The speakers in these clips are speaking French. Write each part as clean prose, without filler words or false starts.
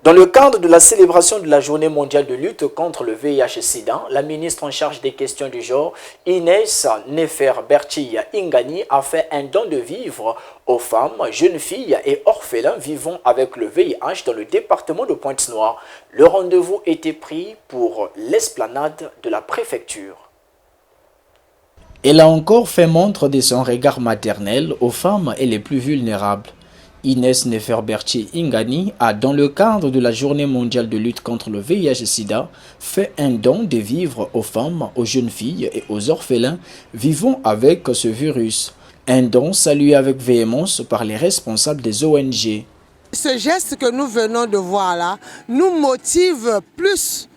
Dans le cadre de la célébration de la Journée mondiale de lutte contre le VIH-Sida, la ministre en charge des questions du genre, Inès Neferberti Ingani, a fait un don de vivres aux femmes, jeunes filles et orphelins vivant avec le VIH dans le département de Pointe-Noire. Le rendez-vous était pris pour l'esplanade de la préfecture. Elle a encore fait montre de son regard maternel aux femmes et les plus vulnérables. Inès Neferberti Ingani a, dans le cadre de la Journée mondiale de lutte contre le VIH-Sida, fait un don de vivres aux femmes, aux jeunes filles et aux orphelins vivant avec ce virus. Un don salué avec véhémence par les responsables des ONG. Ce geste que nous venons de voir là nous motive plus,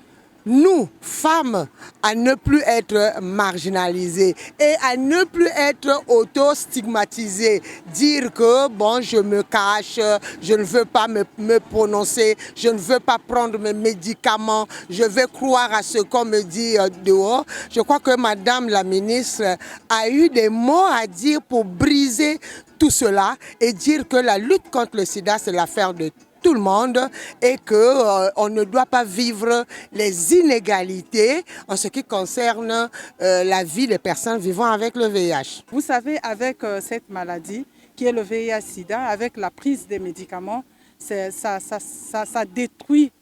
nous, femmes, à ne plus être marginalisées et à ne plus être auto-stigmatisées. Dire que, bon, je me cache, je ne veux pas me prononcer, je ne veux pas prendre mes médicaments, je vais croire à ce qu'on me dit dehors. Je crois que Madame la ministre a eu des mots à dire pour briser tout cela et dire que la lutte contre le sida, c'est l'affaire de tout le monde et qu'on ne doit pas vivre les inégalités en ce qui concerne la vie des personnes vivant avec le VIH. Vous savez, avec cette maladie qui est le VIH-Sida, avec la prise des médicaments, ça détruit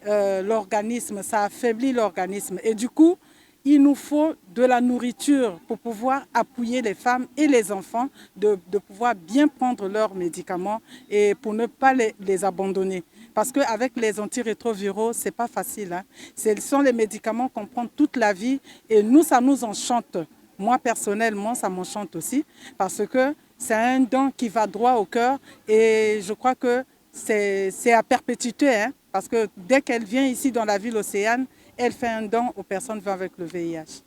l'organisme, ça affaiblit l'organisme et du coup, il nous faut de la nourriture pour pouvoir appuyer les femmes et les enfants de pouvoir bien prendre leurs médicaments et pour ne pas les abandonner. Parce qu'avec les antirétroviraux, ce n'est pas facile. Hein. Ce sont les médicaments qu'on prend toute la vie et nous, ça nous enchante. Moi, personnellement, ça m'enchante aussi parce que c'est un don qui va droit au cœur et je crois que c'est à perpétuité. Hein, parce que dès qu'elle vient ici dans la ville Océane, elle fait un don aux personnes vivant avec le VIH.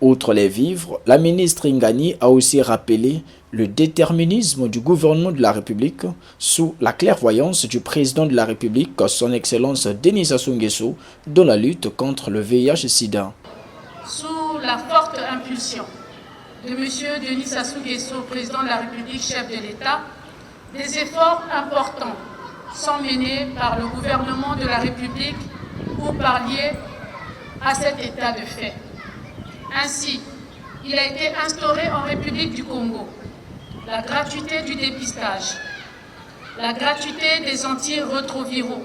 Outre les vivres, la ministre Ingani a aussi rappelé le déterminisme du gouvernement de la République sous la clairvoyance du président de la République, son Excellence Denis Sassou Nguesso, dans la lutte contre le VIH-Sida. Sous la forte impulsion de M. Denis Sassou Nguesso, président de la République, chef de l'État, des efforts importants sont menés par le gouvernement de la République pour pallier à cet état de fait. Ainsi, il a été instauré en République du Congo la gratuité du dépistage, la gratuité des antirétroviraux,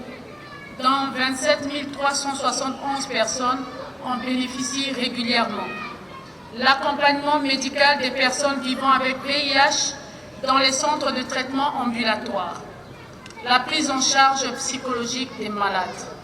dont 27 371 personnes en bénéficient régulièrement, l'accompagnement médical des personnes vivant avec VIH dans les centres de traitement ambulatoires, la prise en charge psychologique des malades.